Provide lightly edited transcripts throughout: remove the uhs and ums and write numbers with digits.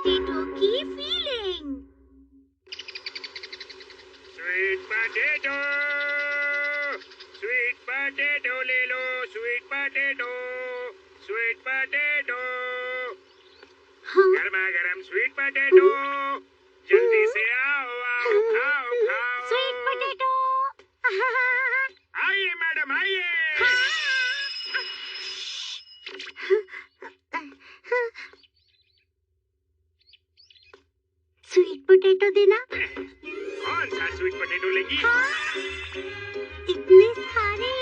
Potato की feeling. Sweet potato ले लो, sweet potato, sweet potato, गर्मा गर्म स्वीट पोटैटो, जल्दी से आओ आओ खाओ खाओ। Sweet potato. आइए मैडम आइए। स्वीट पोटैटो देना। कौन सा स्वीट पोटैटो लेगी? इतने सारे।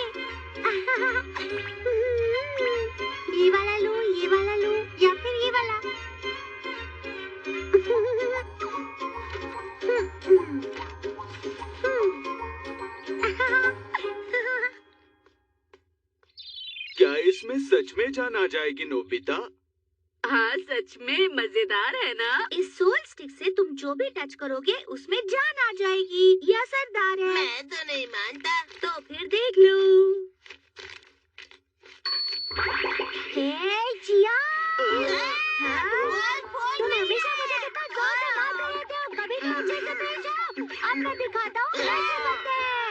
ये वाला लो या फिर ये वाला। क्या इसमें सच में जान आ जाएगी नोबिता? हाँ, सच में मजेदार है ना? इस सोल स्टिक से तुम जो भी टच करोगे उसमें जान आ जाएगी। ये असरदार है। मैं तो नहीं मानता। तो फिर देख लो। हे जिया, तुम हमेशा मुझे कितना जोर से बात कर रहे थे, कभी तो अच्छे से पेश आओ। अब मैं दिखाता हूँ कैसे करते हैं।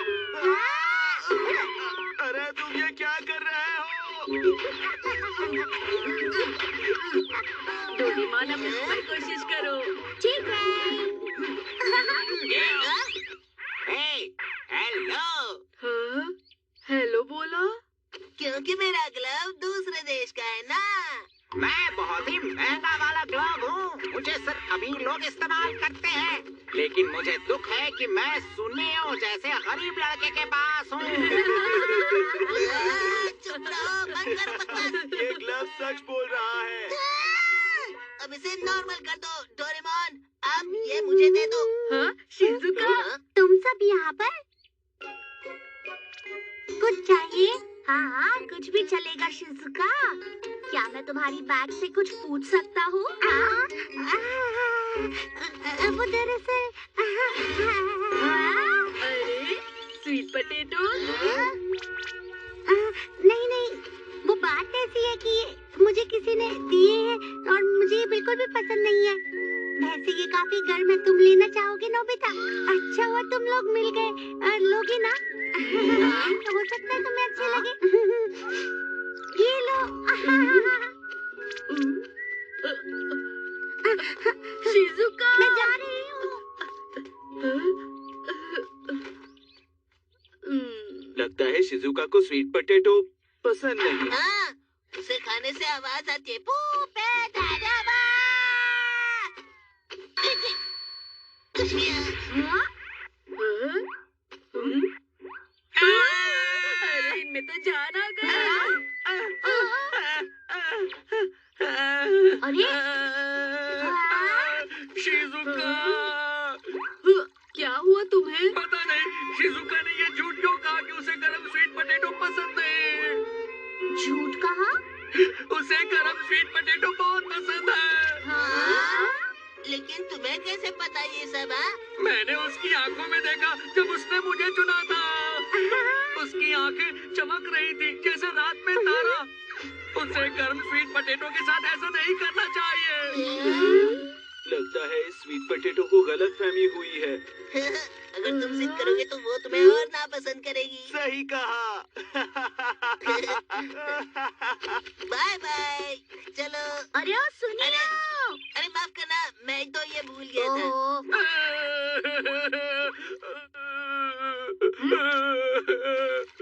अरे तुम ये क्या कर रहे हो? डोरेमोन, अब इस पर कोशिश करो। ठीक है। हेलो। हाँ? हेलो बोला? क्योंकि मेरा ग्लव दूसरे देश का है ना। मैं बहुत ही महंगा वाला ग्लव हूँ, मुझे सिर्फ अमीर लोग इस्तेमाल करते हैं। लेकिन मुझे दुख है कि मैं सुन्नियों जैसे गरीब लड़के के पास हूँ। चुप रहो, बंद करो बकवास। ये ग्लव सच बोल रहा है। अब इसे नॉर्मल कर दो डोरेमोन। अब ये मुझे दे दो। हाँ, शिजुका? तुम सब यहाँ पर? कुछ चाहिए? हाँ, कुछ भी चलेगा शिजुका। क्या मैं तुम्हारी बैग से कुछ पूछ सकता हूँ? वो दरअसल अरे, स्वीट पोटैटो? नहीं, वो बात ऐसी है कि मुझे किसी ने दिए हैं और मुझे ये बिल्कुल भी पसंद नहीं है। वैसे ये काफी गर्म है, तुम लेना चाहोगे नोबिता? अच्छा हुआ तुम लोग मिल गए। लोगे ना? हो सकता है तुम्हें अच्छे लगे। ये लो। शिजुका? मैं जा रही हूँ। लगता है शिजुका को स्वीट पोटैटो पसंद नहीं। हाँ, उसे खाने से आवाज आती है। पूप है, दादाबा। हाँ? अरे, इनमें तो जान आ गया। अरे शिजुका! क्या हुआ तुम्हें? पता नहीं शिजुका ने ये झूठ क्यों कहा कि उसे गरम स्वीट पोटैटो पसंद नहीं। झूठ कहा? उसे गरम स्वीट पोटैटो बहुत पसंद है। हाँ? लेकिन तुम्हें कैसे पता ये सब? हाँ? मैंने उसकी आंखों में देखा जब उसने मुझे चुना था। उसकी आंखें चमक रही थी जैसे रात में तारा। उसे गर्म स्वीट पोटैटो के साथ ऐसा नहीं करना चाहिए। लगता है इस स्वीट पोटैटो को गलतफहमी हुई है। अगर तुम जिद करोगे तो वो तुम्हें और नापसंद करेगी। सही कहा। Bye bye. चलो। अरे ओ सुनिए। अरे माफ करना, मैं तो ये भूल गया था।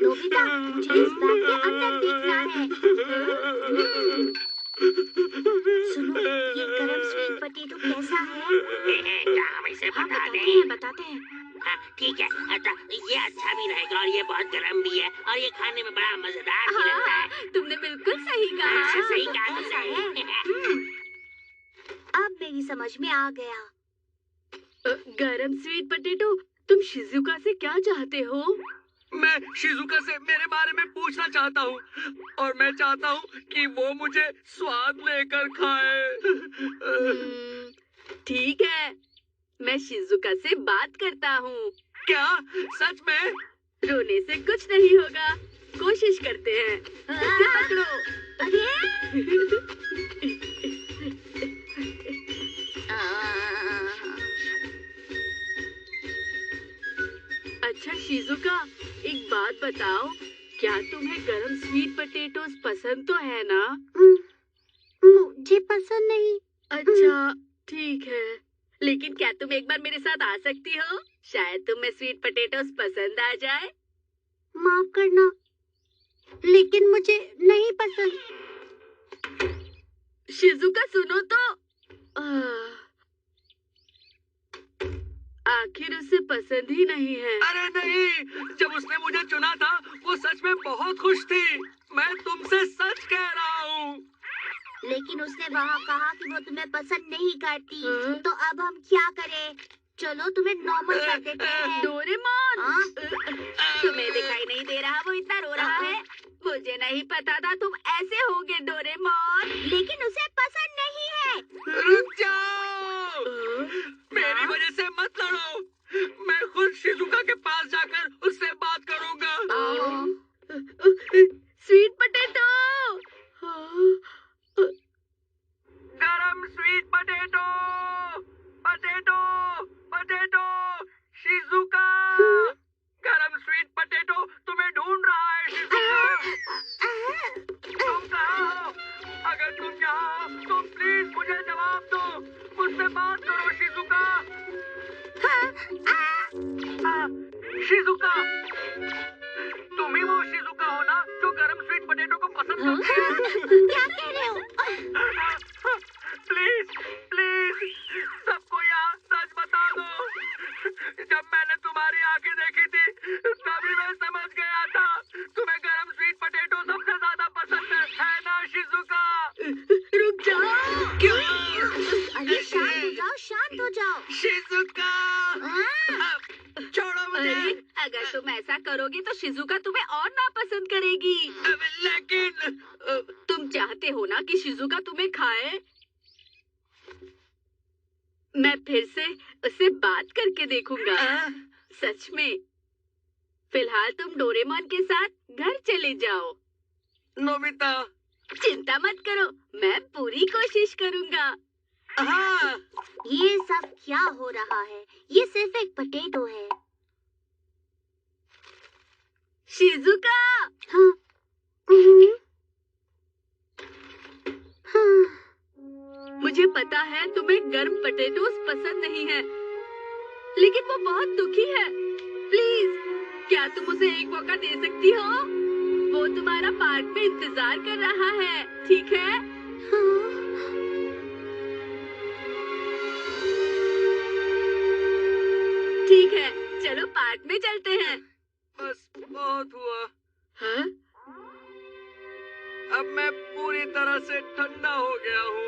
नोबिता, मुझे इस बैग के अंदर देखना है। सुनो, ये गरम स्वीट पोटैटो कैसा है? क्या हम इसे हाँ, बता दें? बताते हैं। हाँ, ठीक है। ये अच्छा भी रहेगा और ये बहुत गर्म भी है और ये खाने में बड़ा मजेदार भी लगता है। तुमने बिल्कुल सही कहा। अच्छा, सही कहा ऐसा है। तुमने। अब मेरी समझ में आ गया। गरम स्वीट पोटैटो, तुम शिजुका से क्या चाहते हो? मैं शिजुका से मेरे बारे में पूछना चाहता हूँ और मैं चाहता हूँ कि वो मुझे स्वाद लेकर खाए। ठीक है, मैं शिजुका से बात करता हूँ। क्या सच में? रोने से कुछ नहीं होगा, कोशिश करते हैं। इसे पकड़ो। शिजुका, एक बात बताओ, क्या तुम्हें गरम स्वीट पोटैटोज पसंद तो है ना? मुझे पसंद नहीं। अच्छा, ठीक है। लेकिन क्या तुम एक बार मेरे साथ आ सकती हो? शायद तुम्हें स्वीट पोटैटोज पसंद आ जाए। माफ करना, लेकिन मुझे नहीं पसंद। शिजुका सुनो तो। आखिर उसे पसंद ही नहीं है। अरे नहीं, जब उसने मुझे चुना था वो सच में बहुत खुश थी। मैं तुमसे सच कह रहा हूँ। लेकिन उसने वहाँ कहा कि वो तुम्हें पसंद नहीं करती। हाँ? तो अब हम क्या करें? चलो तुम्हें नॉर्मल कर देते हैं। डोरेमोन, हाँ? तुम्हें दिखाई नहीं दे रहा वो इतना रो रहा है? मुझे नहीं पता था तुम ऐसे होगे डोरेमोन। लेकिन उसे पसंद नहीं है। रुक जाओ, मेरी वजह से मत लड़ो। मैं खुद शिजुका के पास जाकर उससे बात करूंगा। Sweet potato. गरम sweet potato, potato, potato, Shizuka. गरम स्वीट पोटैटो तुम्हें ढूंढ रहा है शिजुका। तुम कहाँ हो? अगर तुम यहाँ हो तो प्लीज मुझे जवाब दो। मुझसे बात करो शिजुका। शिजुका, तुम ही वो शिजुका हो ना जो गरम स्वीट पोटैटो को पसंद करती है? क्या कह रहे हो? प्लीज प्लीज सबको यहाँ सच बता दो। जब मैंने तुम्हारी आंखें देखी थी तभी मैं समझ गया था तुम्हें गरम स्वीट पोटैटो सबसे ज्यादा पसंद है ना शिजुका? रुक जाओ। क्यों? अरे शांत हो जाओ, शांत हो जाओ। शिजुका, हाँ? छोड़ो मुझे। अरे, अगर तुम ऐसा करोगे तो शिजुका तुम्हें और नापसंद करेगी। लेकिन तुम चाहते हो ना कि शिजुका तुम्हें खाए? मैं फिर से उससे बात करके देखूंगा। सच में। फिलहाल तुम डोरेमोन के साथ घर चले जाओ। नोबिता। चिंता मत करो, मैं पूरी कोशिश करूंगा। हाँ। ये सब क्या हो रहा है? ये सिर्फ एक पोटैटो है। शिजुका। हाँ? हाँ? मुझे पता है तुम्हें गर्म पोटैटोज पसंद नहीं है, लेकिन वो बहुत दुखी है। प्लीज, क्या तुम उसे एक मौका दे सकती हो? वो तुम्हारा पार्क में इंतजार कर रहा है, ठीक है? ठीक है, चलो पार्क में चलते हैं। बस बहुत हुआ। हाँ? अब मैं पूरी तरह से ठंडा हो गया हूँ।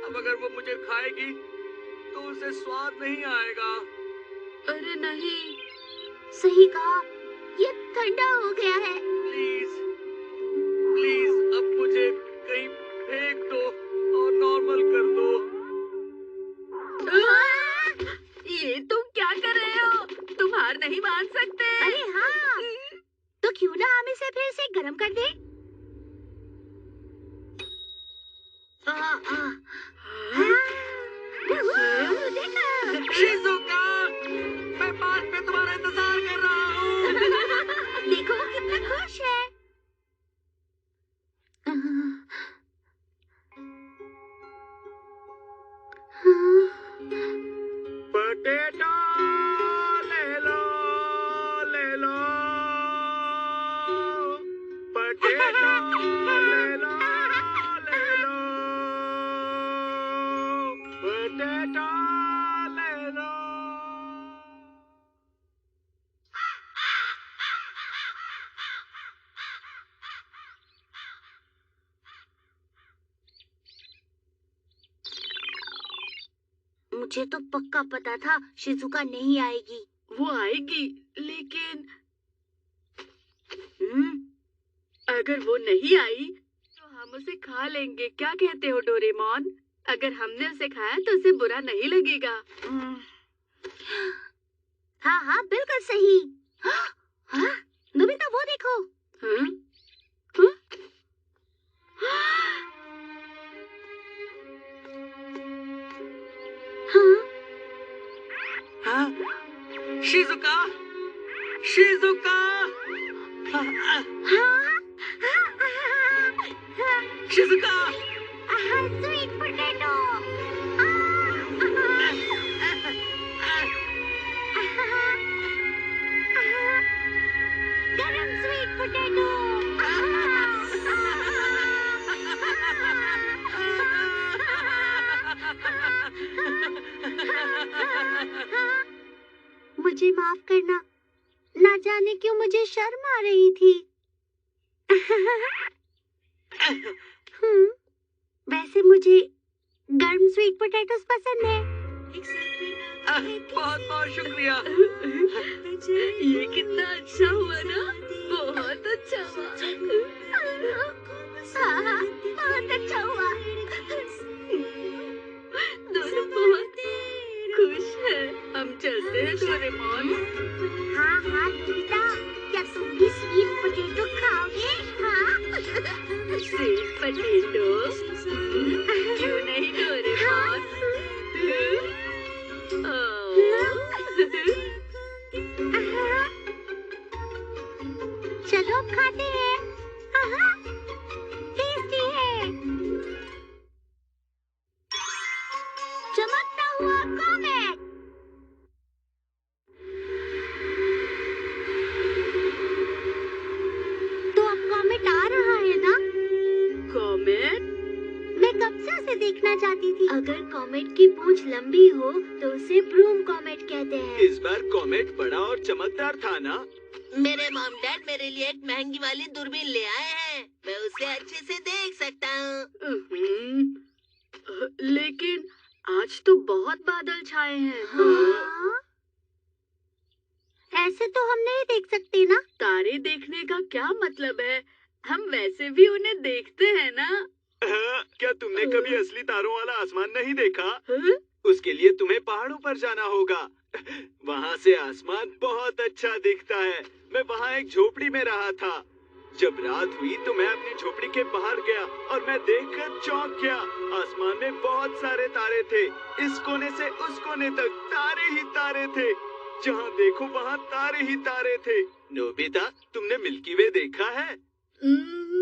अब अगर वो मुझे खाएगी तो उसे स्वाद नहीं आएगा। अरे नहीं। सही कहा, ये ठंडा हो गया है। प्लीज प्लीज अब मुझे कहीं फेंक दो और नॉर्मल कर दो। ये तुम क्या कर रहे हो? तुम हार नहीं मान सकते। अरे हाँ, तो क्यों ना हम इसे फिर से गर्म कर दें? देखो। शिजुका, मैं पार्क में तुम्हारा इंतजार कर रहा हूँ। देखो वो कितना खुश है। पोटैटो ले लो, ले लो। पोटैटो ले लो, ले लो। पोटैटो ले लो। मुझे तो पक्का पता था शिजुका नहीं आएगी। वो आएगी, लेकिन अगर वो नहीं आई तो हम उसे खा लेंगे। क्या कहते हो डोरेमोन? अगर हमने उसे खाया तो उसे बुरा नहीं लगेगा। हाँ हाँ, बिल्कुल सही। हाँ? नोबिता वो देखो। हाँ? हाँ? हाँ? Shizuka, Shizuka. Shizuka. Sweet potato. गरम स्वीट पोटैटो। मुझे माफ करना, ना जाने क्यों मुझे शर्म आ रही थी। वैसे मुझे गर्म स्वीट पोटैटोस पसंद है। बहुत बहुत शुक्रिया। ये कितना अच्छा हुआ ना, बहुत अच्छा हुआ। हाँ, बहुत अच्छा हुआ। दोनों बहुत खुश हैं। हम चलते हैं डोरेमोन। हाँ हाँ नोबिता, क्या तुम भी स्वीट पोटैटो खाओगे? हाँ। स्वीट पोटैटो, क्यों नहीं डोरेमोन? चलो अब खाते हैं। टेस्टी है। चमकता हुआ कॉमेट। तो अब कॉमेट आ रहा है ना? कॉमेट? मैं कब से उसे देखना चाहती थी। अगर कॉमेट की पूंछ लंबी हो तो उसे ब्रूम कॉमेट कहते हैं। इस बार कॉमेट बड़ा और चमकदार था ना? मेरे मॉम डैड मेरे लिए एक महंगी वाली दूरबीन ले आए हैं। मैं उसे अच्छे से देख सकता हूँ। लेकिन आज तो बहुत बादल छाए हैं। हाँ? ऐसे तो हम नहीं देख सकते ना। तारे देखने का क्या मतलब है? हम वैसे भी उन्हें देखते हैं ना। क्या तुमने कभी असली तारों वाला आसमान नहीं देखा? हाँ? उसके लिए तुम्हें पहाड़ों पर जाना होगा। वहाँ से आसमान बहुत अच्छा दिखता है। मैं वहाँ एक झोपड़ी में रहा था। जब रात हुई तो मैं अपनी झोपड़ी के बाहर गया और मैं देखकर चौंक गया। आसमान में बहुत सारे तारे थे। इस कोने से उस कोने तक तारे ही तारे थे। जहाँ देखो वहाँ तारे ही तारे थे। नोबिता, तुमने मिल्की वे देखा है?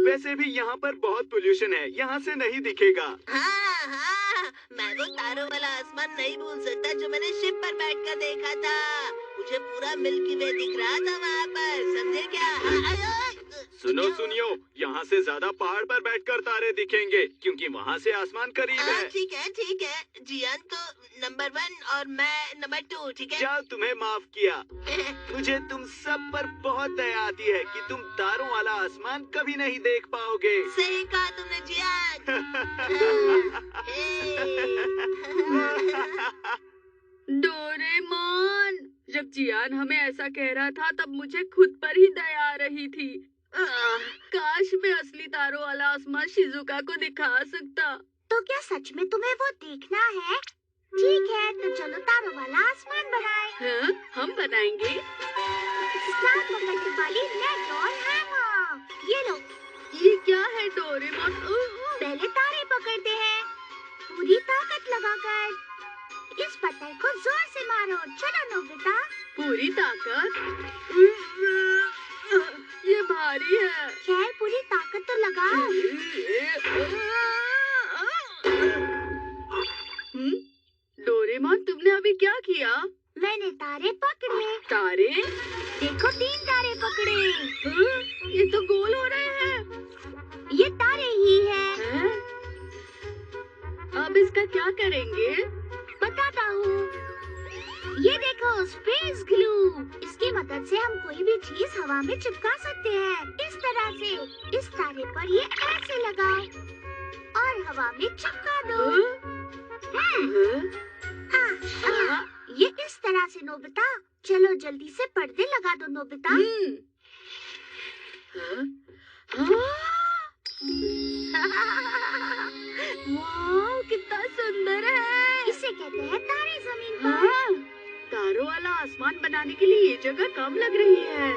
वैसे भी यहाँ पर बहुत पोल्यूशन है, यहाँ से नहीं दिखेगा। हाँ हाँ, मैं वो तारों वाला आसमान नहीं भूल सकता जो मैंने शिप पर बैठकर देखा था। मुझे पूरा मिल्की वे दिख रहा था वहाँ पर, समझे क्या? सुनो सुनियो, यहाँ से ज्यादा पहाड़ पर बैठकर तारे दिखेंगे क्योंकि वहाँ से आसमान करीब है। ठीक है ठीक है। जियान तो नंबर 1 और मैं नंबर 2, ठीक है? चल, तुम्हें माफ किया। मुझे तुम सब पर बहुत दया आती है कि तुम तारों वाला आसमान कभी नहीं देख पाओगे। सही कहा तुमने जियान। डोरेमोन, जब जियान हमें ऐसा कह रहा था तब मुझे खुद पर ही दया आ रही थी। काश मैं असली तारों वाला आसमान शिजुका को दिखा सकता। तो क्या सच में तुम्हें वो देखना है? ठीक है, तो चलो तारों वाला आसमान बनाएं। हाँ, हम बनाएंगे। स्टार पकड़ने वाली नेट और हैमर। ये लो। ये क्या है डोरेमोन? पहले तारे पकड़ते हैं, पूरी ताकत लगाकर। इस पत्थर को जोर से मारो। चलो नोबिता। पूरी ताकत? ये भारी है। खैर, पूरी ताकत तो लगाओ। डोरेमोन, तुमने अभी क्या किया? मैंने तारे पकड़े। तारे? देखो, 3 तारे पकड़े। ये तो गोल हो रहे हैं। ये तारे ही है। अब इसका क्या करेंगे? बताता हूँ। ये देखो, स्पेस ग्लू। इसकी मदद से हम कोई भी चीज हवा में चिपका सकते हैं। इस तरह से इस तारे पर ये ऐसे लगाओ और हवा में चिपका दो। ये इस तरह से नोबिता। चलो जल्दी से पर्दे लगा दो नोबिता। वाह, कितना सुंदर है। इसे कहते हैं तारे जमीन पर। तारों वाला आसमान बनाने के लिए ये जगह कम लग रही है।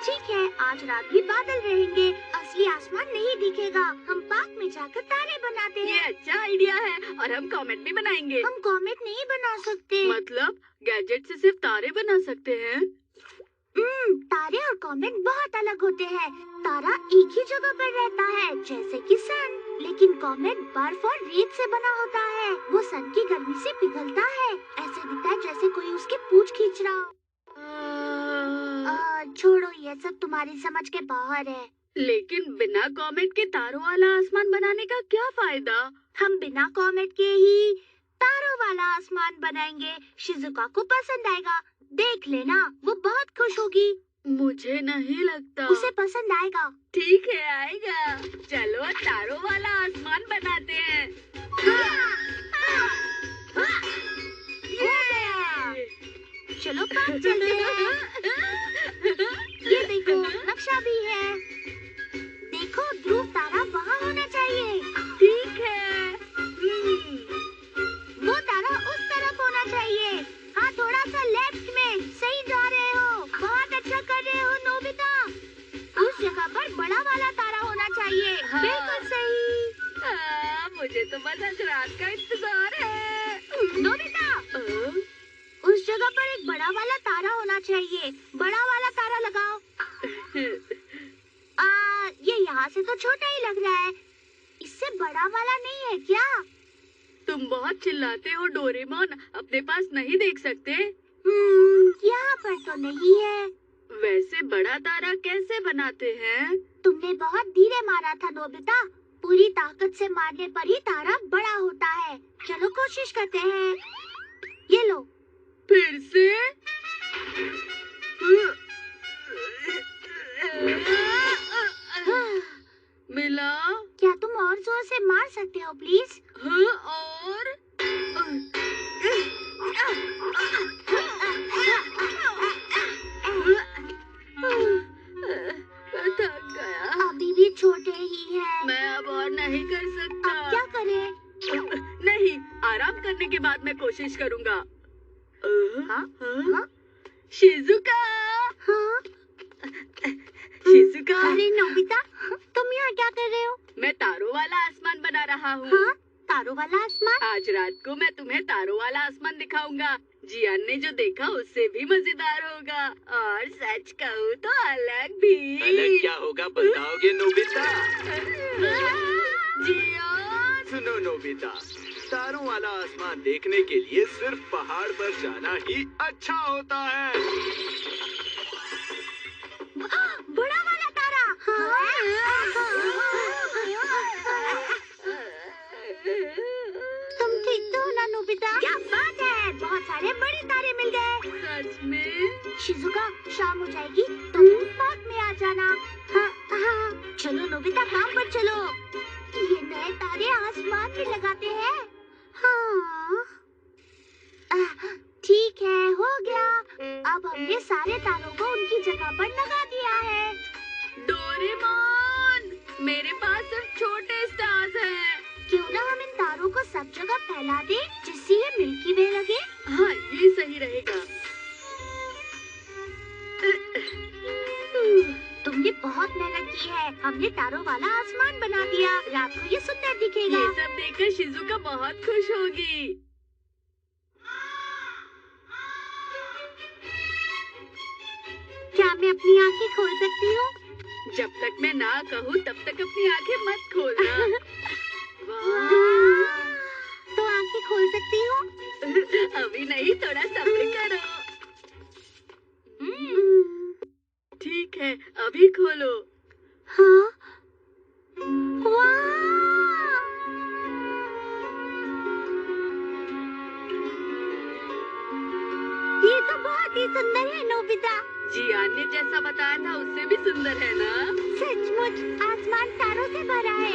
ठीक है, आज रात भी बादल रहेंगे, असली आसमान नहीं दिखेगा। हम पार्क में जाकर तारे बनाते हैं। ये अच्छा आइडिया है। और हम कॉमेट भी बनाएंगे। हम कॉमेट नहीं बना सकते। मतलब गैजेट से सिर्फ तारे बना सकते हैं? तारे और कॉमेट बहुत अलग होते हैं। तारा एक ही जगह पर रहता है जैसे कि सन, लेकिन कॉमेट बर्फ और रेत से बना होता है। वो सन की गर्मी से पिघलता है। ऐसे दिखता है जैसे कोई उसकी पूंछ खींच रहा हो। छोड़ो, ये सब तुम्हारी समझ के बाहर है। लेकिन बिना कॉमेट के तारों वाला आसमान बनाने का क्या फायदा? हम बिना कॉमेट के ही तारों वाला आसमान बनाएंगे। शिजुका को पसंद आएगा, देख लेना, वो बहुत खुश होगी। मुझे नहीं लगता। उसे पसंद आएगा। ठीक है, आएगा। चलो तारों वाला आसमान बनाते हैं। चलो पास चलते हैं। ये देखो, नक्शा भी है। देखो, ध्रुव तारा वहाँ होना चाहिए। ठीक है। वो तारा उस तरफ होना चाहिए। हाँ, थोड़ा सा लेफ्ट में। सही जा रहे हो, बहुत अच्छा कर रहे हो नोबिता। उस जगह पर बड़ा वाला तारा होना चाहिए। हाँ। बिल्कुल सही। मुझे तो बस आज रात का इंतजार है। नोबिता, उस जगह पर एक बड़ा वाला तारा होना चाहिए। बड़ा वाला तारा लगाओ। ये यहाँ से तो छोटा ही लग रहा है। इससे बड़ा वाला नहीं है क्या? तुम बहुत चिल्लाते हो डोरेमोन, अपने पास नहीं देख सकते? यहाँ पर तो नहीं है। वैसे बड़ा तारा कैसे बनाते हैं? तुमने बहुत धीरे मारा था नोबिता। पूरी ताकत से मारने पर ही तारा बड़ा होता है। चलो कोशिश करते हैं। ये लो। फिर से? मिला? क्या तुम और जोर से मार सकते हो प्लीज? हाँ, और? थक गया। अभी भी छोटे ही हैं। मैं अब और नहीं कर सकता। अब क्या करें? नहीं, आराम करने के बाद मैं कोशिश करूँगा। हाँ? हाँ? शिजुका! हाँ? शिजुका! अरे नोबिता, तुम यहाँ क्या कर रहे हो? मैं तारों वाला आसमान बना रहा हूँ। हाँ? तारों वाला आसमान? आज रात को मैं तुम्हें तारों वाला आसमान दिखाऊंगा। जियान ने जो देखा उससे भी मजेदार होगा, और सच कहूँ तो अलग भी। अलग क्या होगा बताओगे नोबिता? जियान! सुनो नोबिता, तारों वाला आसमान देखने के लिए सिर्फ पहाड़ पर जाना ही अच्छा होता है। बड़ा वाला तारा। तुम ठीक तो हो ना नोबिता? क्या बात है, बहुत सारे बड़े तारे मिल गए। सच में? शिजुका, शाम हो जाएगी तो तुम पार्क में आ जाना। हाँ, हाँ। चलो नोबिता, काम पर चलो। ये नए तारे आसमान में लगाते हैं। हाँ। ठीक है, हो गया। अब हमने सारे तारों को उनकी जगह पर लगा दिया है। डोरेमोन, मेरे पास सिर्फ छोटे स्टार्स हैं। क्यों ना हम इन तारों को सब जगह फैला दें, जिससे ये मिल्की वे लगे। हाँ, ये सही रहेगा। तुमने बहुत मेहनत की है। हमने तारों वाला आसमान बना दिया। रात को ये सुंदर दिखेगा। ये सब देखकर शिजुका बहुत खुश होगी। क्या मैं अपनी आंखें खोल सकती हूँ? जब तक मैं ना कहूँ तब तक अपनी आंखें मत खोलना। वाह! तो आंखें खोल सकती हूँ? अभी नहीं, थोड़ा सब्र करो। ठीक है, अभी खोलो। हाँ? वाह! ये तो बहुत ही सुंदर है नोबिता। जियान ने जैसा बताया था उससे भी सुंदर है ना? सचमुच आसमान तारों से भरा है।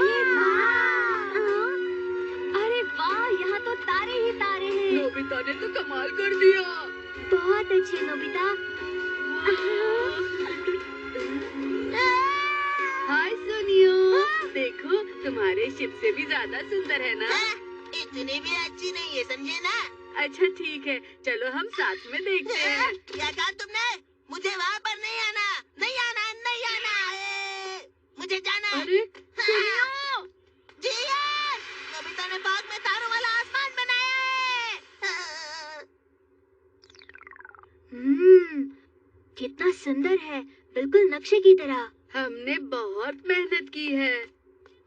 अरे वाह, यहाँ तो तारे ही तारे हैं। नोबिता ने तो कमाल कर दिया। बहुत अच्छे नोबिता। हाय सुनियो, देखो तुम्हारे शिप से भी ज्यादा सुंदर है ना? इतनी भी अच्छी नहीं है, समझे ना? अच्छा ठीक है, चलो हम साथ में देखते हैं। क्या कहा तुमने? मुझे वहाँ पर नहीं आना, नहीं आना, नहीं आना। मुझे जाना है। अरे सुनियो! जियान! नोबिता ने बाग में तारों वाला आसमान बनाया है। कितना सुंदर है, बिल्कुल नक्शे की तरह। हमने बहुत मेहनत की है,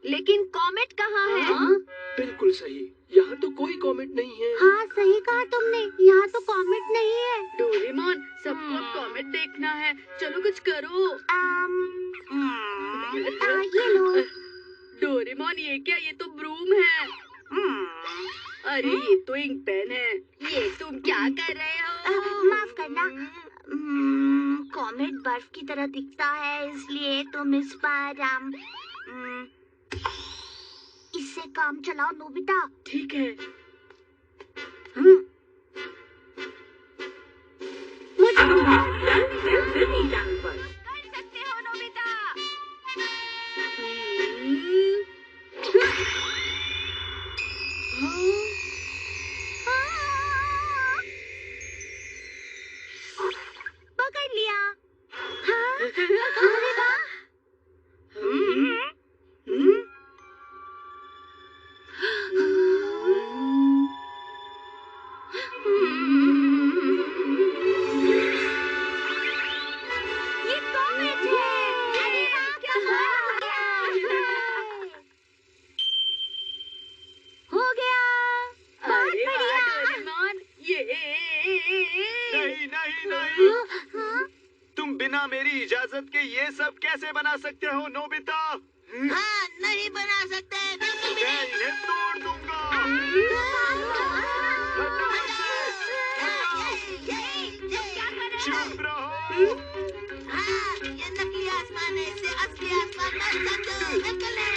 लेकिन कॉमेट कहाँ है? हाँ? बिल्कुल सही, यहाँ तो कोई कॉमेट नहीं है। हाँ सही कहा तुमने, यहाँ तो कॉमेट नहीं है। डोरेमोन, सबको अब कॉमेट देखना है, चलो कुछ करो। ये लो। डोरेमोन ये क्या, ये तो ब्रूम है। अरे ये तो इंक पेन है। ये तुम क्या कर रहे हो? माफ करना, कॉमेट बर्फ की तरह दिखता है, इसलिए तुम इस पर इससे काम चलाओ नोबिता। ठीक है। मुझे कर सकते हो नोबिता। पकड़ लिया। हाँ? अरे वाह। ये कॉमेट है। अरे वाह, कमाल हो गया। बहुत अरे वाह बढ़िया। डोरेमोन, ये नहीं नहीं नहीं, हाँ? तुम बिना मेरी इजाजत के ये सब कैसे बना सकते हो नोबिता? हाँ, नहीं बना सकते, बिल्कुल भी मैं नहीं। इन्हें तोड़ दूंगा। चुप रहो। हाँ, ये नकली आसमान है, इसे असली आसमान मत समझो, नकल है।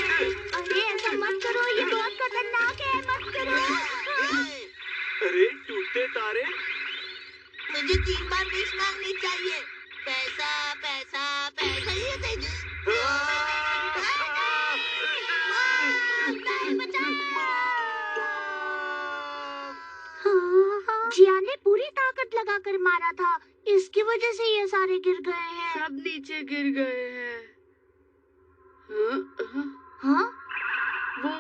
अरे ऐसा मत करो, ये बहुत खतरनाक है, मत करो। अरे टूटते तारे, मुझे 3 बार विश मांगनी चाहिए। पैसा पैसा पैसा, ये दीजिए। जिया ने पूरी ताकत लगाकर मारा था, इसकी वजह से ये सारे गिर गए हैं। सब नीचे गिर गए हैं। हाँ? हाँ? वो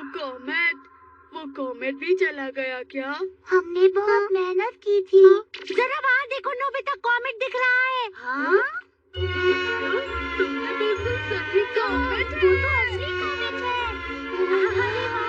कॉमेट भी चला गया क्या? हमने बहुत मेहनत की थी। जरा वहाँ देखो नोबिता, कॉमेट दिख रहा है। हाँ? तुमने बिल्कुल सही कॉमेट वो तो असली कॉमेट है। अरे वाह।